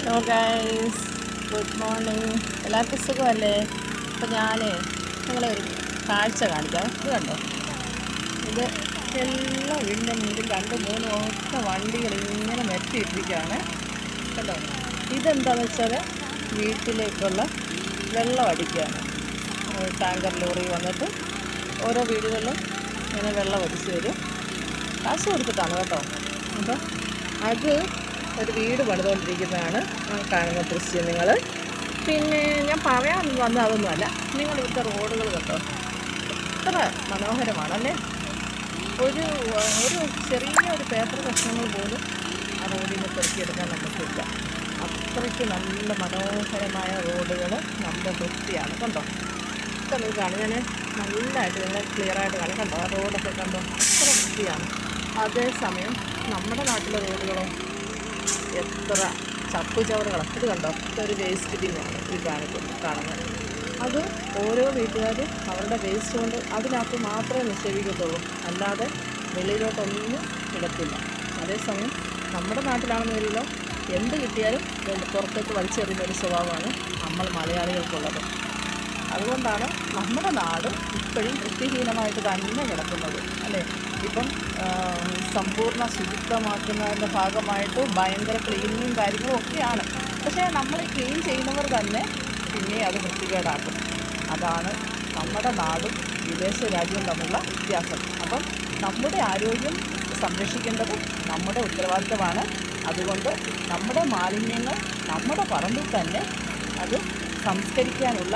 Hello guys, good morning. എല്ലാവർക്കും സുഖമല്ലേ? അപ്പോൾ ഞാൻ നിങ്ങളെ ഒരു കാഴ്ച കാണിക്കാം. ഇത് കണ്ടോ, ഇത് എല്ലാ വീടിൻ്റെ മുന്നിൽ 2-3 ഒറ്റ വണ്ടികൾ ഇങ്ങനെ മെറ്റിയിട്ടിരിക്കുകയാണ്. കണ്ടോ, ഇതെന്താണെന്ന് വെച്ചാൽ വീട്ടിലേക്കുള്ള വെള്ളം അടിക്കുകയാണ്. ടാങ്കർ ലോറി വന്നിട്ട് ഓരോ വീടുകളിലും ഇങ്ങനെ വെള്ളം അടിച്ച് വരും. കാശ് കൊടുത്തിട്ടാണ് കേട്ടോ. അപ്പോൾ അത് ഒരു വീട് പണിതുകൊണ്ടിരിക്കുന്നതാണ് കാണുന്ന ദൃശ്യങ്ങൾ. പിന്നെ ഞാൻ പറയാൻ വന്ന അതൊന്നുമല്ല, നിങ്ങൾ ഇവിടുത്തെ റോഡുകൾ കണ്ടോ, എത്ര മനോഹരമാണല്ലേ. ഒരു ചെറിയൊരു പേപ്പർ കഷ്ണങ്ങൾ പോലും ആ റോഡിൽ നിന്ന് പെറുക്കിയെടുക്കാൻ നമുക്കില്ല. അത്രയ്ക്ക് നല്ല മനോഹരമായ റോഡുകൾ നമ്മുടെ വൃത്തിയാണ്. കണ്ടോ, ഇപ്പം നിങ്ങൾ കാണും, ഞാൻ നല്ലതായിട്ട് നിങ്ങൾ ക്ലിയറായിട്ട് കാണും. കണ്ടോ, ആ റോഡൊക്കെ കണ്ടോ, അത്ര വൃത്തിയാണ്. അതേസമയം നമ്മുടെ നാട്ടിലെ റോഡുകളോ എത്ര ചപ്പുചവറുകളാണ്. ഇത് കണ്ടോ, ഇതൊരു വേസ്റ്റ് ബിന്നാണ് ഈ കാണുന്നത്. അത് ഓരോ വീട്ടുകാർ അവരുടെ വേസ്റ്റ് കൊണ്ട് അതിനകത്ത് മാത്രമേ നിക്ഷേപിക്കത്തുള്ളൂ, അല്ലാതെ വെളിയിലോട്ടൊന്നും ഇടത്തില്ല. അതേസമയം നമ്മുടെ നാട്ടിലാണെന്ന് വരില്ലോ, എന്ത് കിട്ടിയാലും പുറത്തേക്ക് വലിച്ചെറിയുന്ന ഒരു സ്വഭാവമാണ് നമ്മൾ മലയാളികൾക്കുള്ളത്. അതുകൊണ്ടാണ് നമ്മുടെ നാട് ഇപ്പോഴും വൃത്തിഹീനമായിട്ട് തന്നെ കിടക്കുന്നത്, അല്ലേ. ഇപ്പം സമ്പൂർണ്ണ ശുചിത്വമാക്കുന്നതിൻ്റെ ഭാഗമായിട്ട് ഭയങ്കര ക്ലീനിങ്ങും കാര്യങ്ങളും ഒക്കെയാണ്. പക്ഷേ നമ്മൾ ഈ ക്ലീൻ ചെയ്യുന്നവർ തന്നെ പിന്നെ അത് വൃത്തികേടാക്കും. അതാണ് നമ്മുടെ നാടും വിദേശ രാജ്യവും തമ്മിലുള്ള വ്യത്യാസം. അപ്പം നമ്മുടെ ആരോഗ്യം സംരക്ഷിക്കേണ്ടത് നമ്മുടെ ഉത്തരവാദിത്തമാണ്. അതുകൊണ്ട് നമ്മുടെ മാലിന്യങ്ങൾ നമ്മുടെ പറമ്പിൽ തന്നെ അത് സംസ്കരിക്കാനുള്ള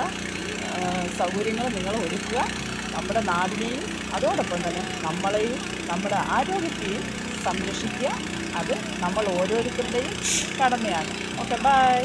സൗകര്യങ്ങൾ നിങ്ങൾ ഒരുക്കുക. നമ്മുടെ നാടിനെയും അതോടൊപ്പം തന്നെ നമ്മളെയും നമ്മുടെ ആരോഗ്യത്തെയും സംരക്ഷിക്കുക. അത് നമ്മൾ ഓരോരുത്തരുടെയും കടമയാണ്. Okay, by.